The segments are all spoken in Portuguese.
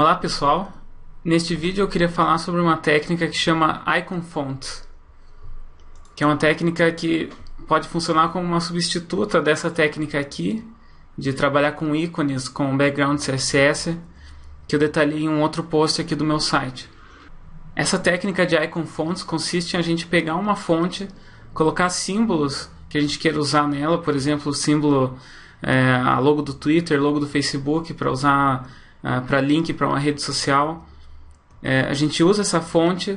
Olá pessoal, neste vídeo eu queria falar sobre uma técnica que chama Icon Fonts, que é uma técnica que pode funcionar como uma substituta dessa técnica aqui, de trabalhar com ícones, com background CSS, que eu detalhei em um outro post aqui do meu site. Essa técnica de Icon Fonts consiste em a gente pegar uma fonte, colocar símbolos que a gente queira usar nela, por exemplo, o símbolo, a logo do Twitter, logo do Facebook, para usar para link para uma rede social. A gente usa essa fonte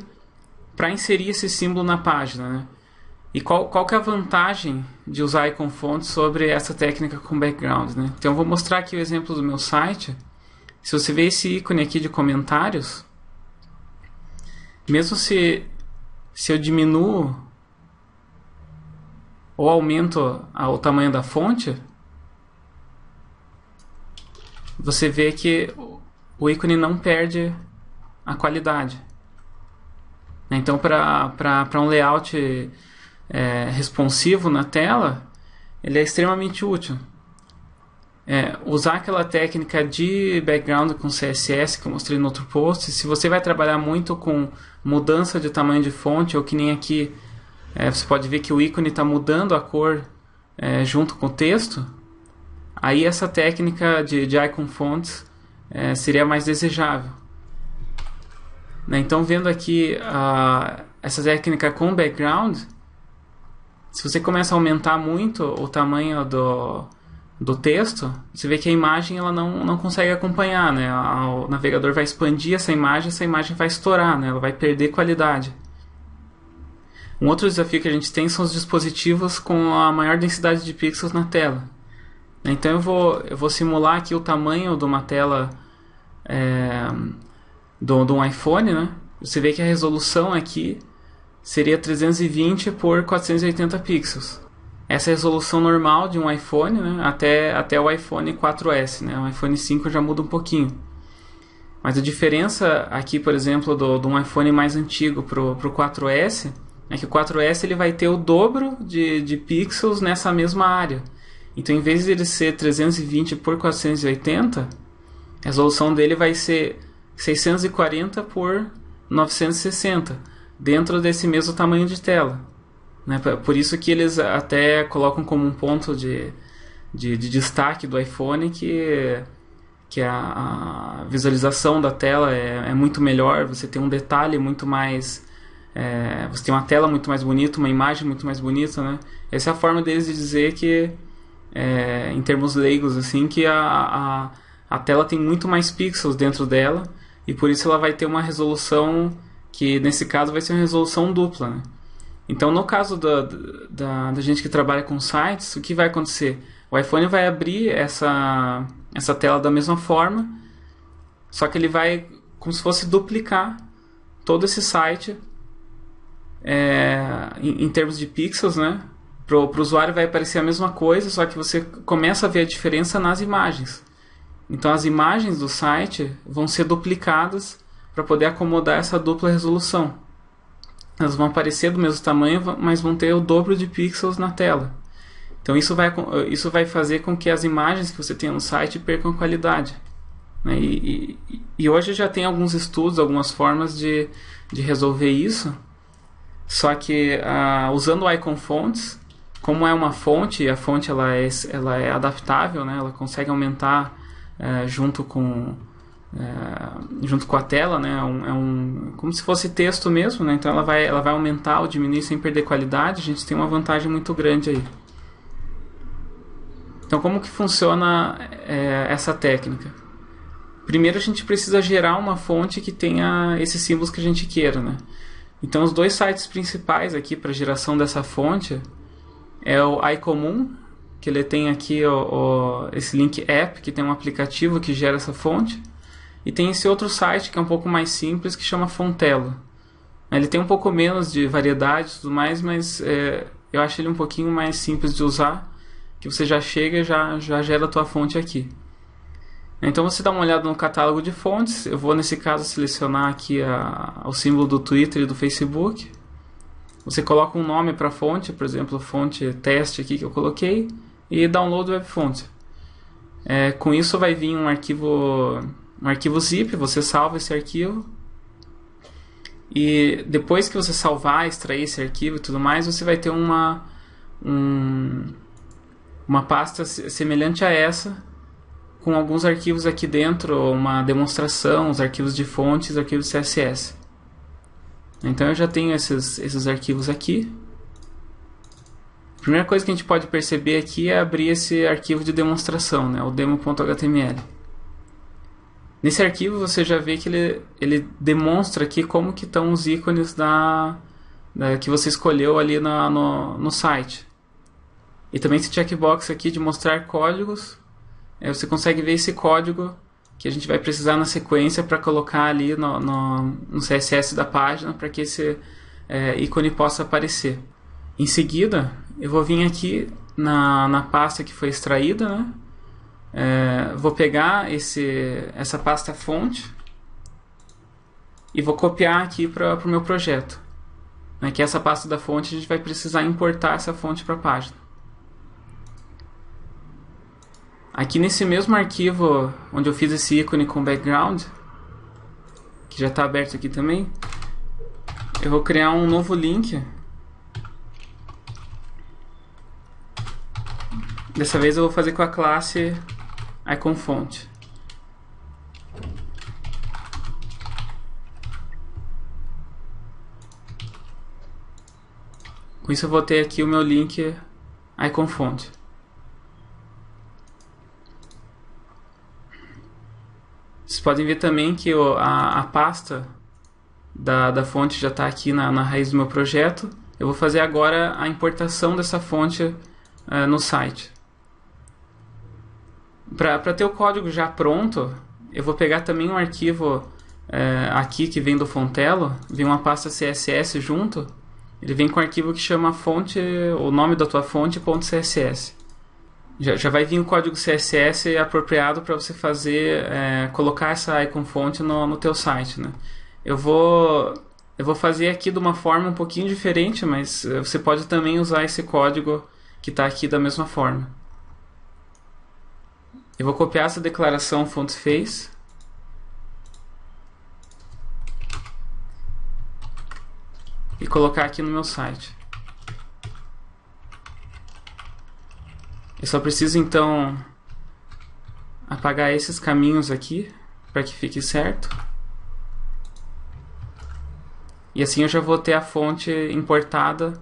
para inserir esse símbolo na página, né? E qual que é a vantagem de usar Icon Fonts sobre essa técnica com background, né? Então eu vou mostrar aqui o exemplo do meu site. Se você vê esse ícone aqui de comentários, mesmo se eu diminuo ou aumento o tamanho da fonte, você vê que o ícone não perde a qualidade. Então, para um layout responsivo na tela, ele é extremamente útil. Usar aquela técnica de background com CSS que eu mostrei no outro post, se você vai trabalhar muito com mudança de tamanho de fonte, ou que nem aqui, você pode ver que o ícone está mudando a cor junto com o texto, aí essa técnica de Icon Fonts seria mais desejável. Então, vendo aqui essa técnica com background, se você começa a aumentar muito o tamanho do texto, você vê que a imagem ela não consegue acompanhar, né? O navegador vai expandir essa imagem vai estourar, né? Ela vai perder qualidade. Um outro desafio que a gente tem são os dispositivos com a maior densidade de pixels na tela. Então eu vou simular aqui o tamanho de uma tela de um iPhone, né? Você vê que a resolução aqui seria 320 por 480 pixels. Essa é a resolução normal de um iPhone, né? Até o iPhone 4S, né? O iPhone 5 já muda um pouquinho. Mas a diferença aqui, por exemplo, de um iPhone mais antigo para o 4S, é que o 4S ele vai ter o dobro de pixels nessa mesma área. Então, em vez de ele ser 320 por 480, a resolução dele vai ser 640 por 960, dentro desse mesmo tamanho de tela, né? Por isso que eles até colocam como um ponto de destaque do iPhone que a visualização da tela é muito melhor, você tem um detalhe muito mais... você tem uma tela muito mais bonita, uma imagem muito mais bonita, né? Essa é a forma deles de dizer que, em termos leigos, assim, que a tela tem muito mais pixels dentro dela, e por isso ela vai ter uma resolução que nesse caso vai ser uma resolução dupla, né? Então, no caso da gente que trabalha com sites, o que vai acontecer? O iPhone vai abrir essa tela da mesma forma, só que ele vai como se fosse duplicar todo esse site em termos de pixels, né? Para o usuário vai aparecer a mesma coisa, só que você começa a ver a diferença nas imagens. Então as imagens do site vão ser duplicadas para poder acomodar essa dupla resolução. Elas vão aparecer do mesmo tamanho, mas vão ter o dobro de pixels na tela. Então isso vai fazer com que as imagens que você tenha no site percam qualidade, né? E hoje já tem alguns estudos, algumas formas de resolver isso. Só que usando o Icon Fonts, como é uma fonte, a fonte ela é adaptável, né? Ela consegue aumentar junto com a tela, né? Como se fosse texto mesmo, né? Então ela vai aumentar ou diminuir sem perder qualidade. A gente tem uma vantagem muito grande aí. Então, como que funciona essa técnica? Primeiro a gente precisa gerar uma fonte que tenha esses símbolos que a gente queira, né? Então os dois sites principais aqui para geração dessa fonte é o iCommun, que ele tem aqui esse link app, que tem um aplicativo que gera essa fonte. E tem esse outro site que é um pouco mais simples, que chama Fontelo. Ele tem um pouco menos de variedade e tudo mais, mas eu acho ele um pouquinho mais simples de usar, que você já chega e já gera a tua fonte aqui. Então você dá uma olhada no catálogo de fontes. Eu vou nesse caso selecionar aqui o símbolo do Twitter e do Facebook. Você coloca um nome para a fonte, por exemplo, fonte teste aqui que eu coloquei, e download web fonte. Com isso vai vir um arquivo um arquivo zip, você salva esse arquivo. E depois que você salvar, extrair esse arquivo e tudo mais, você vai ter uma pasta semelhante a essa, com alguns arquivos aqui dentro, uma demonstração, os arquivos de fontes, arquivos CSS. Então eu já tenho esses arquivos aqui. A primeira coisa que a gente pode perceber aqui é abrir esse arquivo de demonstração, né, o demo.html. Nesse arquivo você já vê que ele demonstra aqui como que estão os ícones que você escolheu ali no site. E também esse checkbox aqui de mostrar códigos, você consegue ver esse código que a gente vai precisar na sequência para colocar ali no CSS da página para que esse ícone possa aparecer. Em seguida, eu vou vir aqui na pasta que foi extraída, né? Vou pegar essa pasta fonte e vou copiar aqui para o meu projeto, né? Que essa pasta da fonte a gente vai precisar importar essa fonte para a página. Aqui nesse mesmo arquivo onde eu fiz esse ícone com background, que já está aberto aqui também, eu vou criar um novo link. Dessa vez eu vou fazer com a classe iconFont. Com isso eu vou ter aqui o meu link iconFont. Vocês podem ver também que a pasta da fonte já está aqui na raiz do meu projeto. Eu vou fazer agora a importação dessa fonte no site. Para ter o código já pronto, eu vou pegar também um arquivo aqui que vem do Fontelo, vem uma pasta CSS junto. Ele vem com um arquivo que chama fonte, o nome da tua fonte, .css. Já vai vir o código CSS apropriado para você colocar essa iconFont no teu site, né? Eu vou fazer aqui de uma forma um pouquinho diferente, mas você pode também usar esse código que está aqui da mesma forma. Eu vou copiar essa declaração FontFace e colocar aqui no meu site. Eu só preciso então apagar esses caminhos aqui para que fique certo. E assim eu já vou ter a fonte importada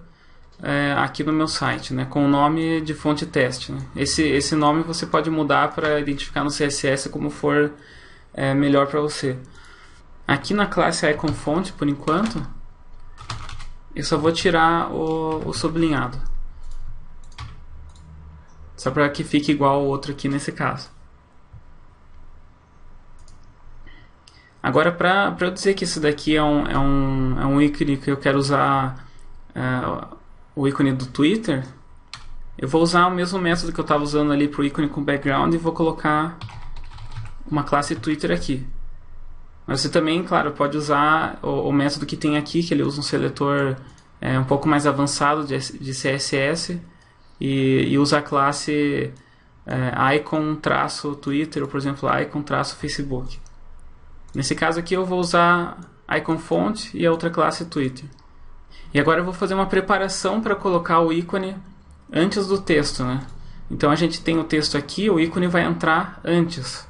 aqui no meu site, né, com o nome de fonte teste, né. Esse nome você pode mudar para identificar no CSS como for melhor para você. Aqui na classe iconFont, por enquanto, eu só vou tirar o sublinhado, só para que fique igual ao outro aqui nesse caso. Agora, para eu dizer que isso daqui é um ícone que eu quero usar, o ícone do Twitter, eu vou usar o mesmo método que eu estava usando ali para o ícone com background e vou colocar uma classe Twitter aqui. Mas você também, claro, pode usar o método que tem aqui, que ele usa um seletor um pouco mais avançado de CSS e usa a classe icon-Twitter, ou por exemplo, icon-Facebook. Nesse caso aqui eu vou usar iconFont e a outra classe Twitter. E agora eu vou fazer uma preparação para colocar o ícone antes do texto, né? Então a gente tem o texto aqui, o ícone vai entrar antes.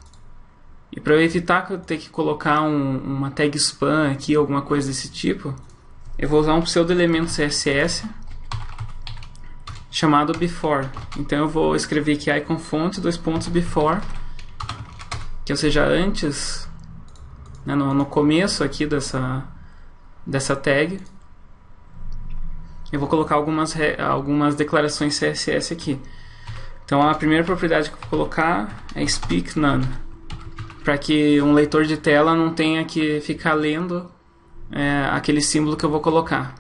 E para eu evitar que eu tenha que colocar uma tag spam aqui, alguma coisa desse tipo, eu vou usar um pseudo-elemento CSS chamado before. Então eu vou escrever aqui iconFont before, que ou seja, antes, né, no começo aqui dessa tag. Eu vou colocar algumas declarações CSS aqui. Então a primeira propriedade que eu vou colocar é speak none, para que um leitor de tela não tenha que ficar lendo aquele símbolo que eu vou colocar.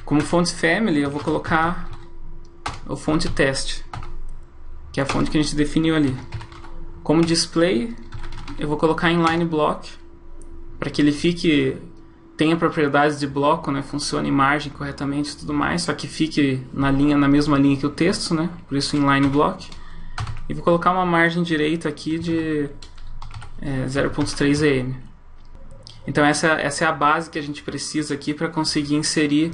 Como font family eu vou colocar o font test, que é a fonte que a gente definiu ali. Como display eu vou colocar inline block, para que ele tenha propriedades de bloco, né, funcione em margem corretamente e tudo mais, só que fique na mesma linha que o texto, né, por isso inline block. e vou colocar uma margem direita aqui de 0.3 em. Então essa é a base que a gente precisa aqui para conseguir inserir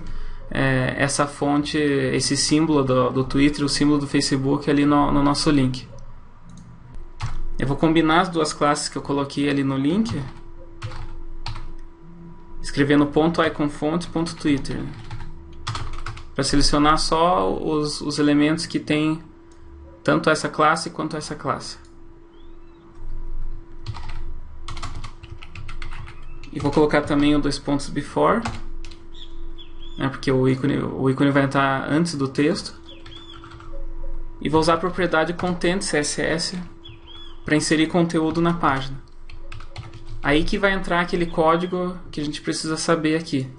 essa fonte, esse símbolo do Twitter, o símbolo do Facebook ali no nosso link. Eu vou combinar as duas classes que eu coloquei ali no link, escrevendo .iconfont.twitter, para selecionar só os elementos que tem tanto essa classe quanto essa classe. E vou colocar também o 2 pontos before, né, porque o ícone vai entrar antes do texto. E vou usar a propriedade content CSS para inserir conteúdo na página. Aí que vai entrar aquele código que a gente precisa saber aqui.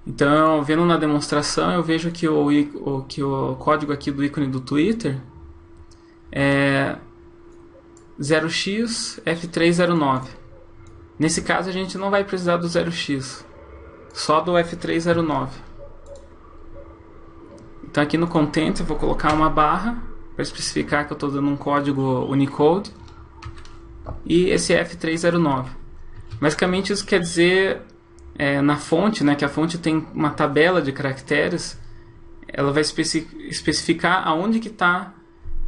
Então, vendo na demonstração, eu vejo que o código aqui do ícone do Twitter é 0x-f309. Nesse caso, a gente não vai precisar do 0x, só do f309. Então, aqui no content, eu vou colocar uma barra para especificar que eu estou dando um código Unicode e esse f309. Basicamente, isso quer dizer, na fonte, né, que a fonte tem uma tabela de caracteres, ela vai especificar aonde que está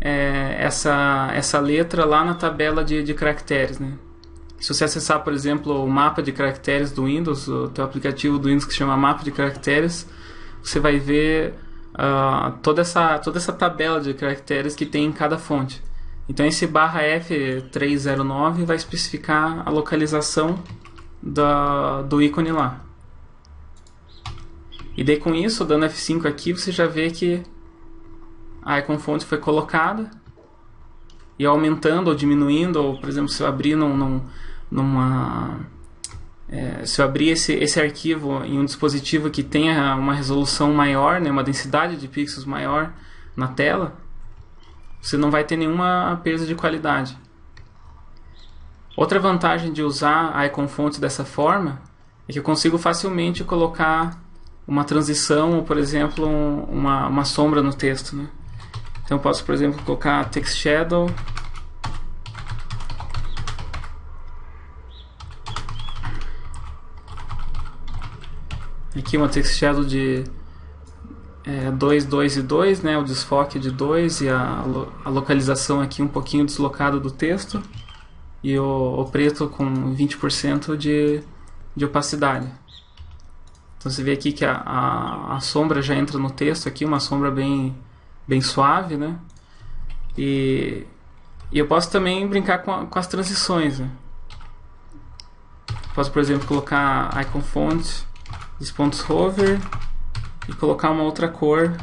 essa letra lá na tabela de caracteres, né? Se você acessar, por exemplo, o mapa de caracteres do Windows, o teu aplicativo do Windows que se chama Mapa de Caracteres, você vai ver toda essa tabela de caracteres que tem em cada fonte. Então esse /F309 vai especificar a localização do ícone lá. E daí com isso, dando F5 aqui, você já vê que a iconfont foi colocada, e aumentando ou diminuindo, ou por exemplo, se eu abrir se eu abrir esse arquivo em um dispositivo que tenha uma resolução maior, né, uma densidade de pixels maior na tela, você não vai ter nenhuma perda de qualidade. Outra vantagem de usar a iconfont dessa forma é que eu consigo facilmente colocar uma transição ou, por exemplo, uma sombra no texto, né? Então eu posso, por exemplo, colocar text shadow aqui, uma text shadow de 2, 2 e 2, né, o desfoque de 2 e a localização aqui um pouquinho deslocada do texto, e o preto com 20% de opacidade. Então você vê aqui que a sombra já entra no texto aqui, uma sombra bem suave, né? E eu posso também brincar com as transições, né? Posso, por exemplo, colocar iconfont dos pontos hover e colocar uma outra cor,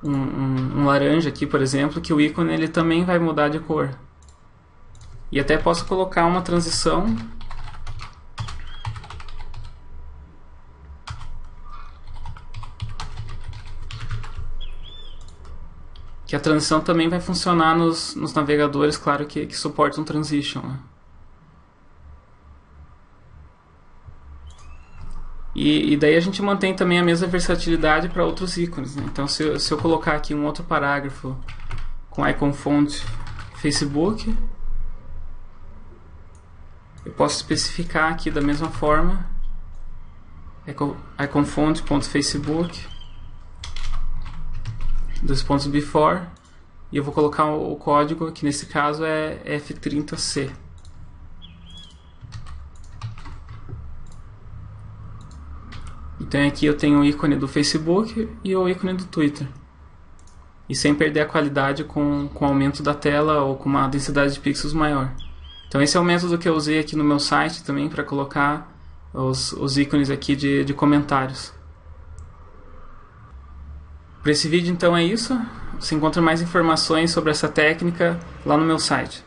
um laranja aqui, por exemplo, que o ícone ele também vai mudar de cor. E até posso colocar uma transição que a transição também vai funcionar nos navegadores, claro, que suportam transition, né? E daí a gente mantém também a mesma versatilidade para outros ícones, né? Então se eu colocar aqui um outro parágrafo com iconfont Facebook, eu posso especificar aqui da mesma forma iconfont.facebook, dos pontos before, e eu vou colocar o código, que nesse caso é F30C. Então aqui eu tenho o ícone do Facebook e o ícone do Twitter, e sem perder a qualidade com o aumento da tela ou com uma densidade de pixels maior. Então esse é o método que eu usei aqui no meu site também para colocar os ícones aqui de comentários. Para esse vídeo então é isso. Você encontra mais informações sobre essa técnica lá no meu site.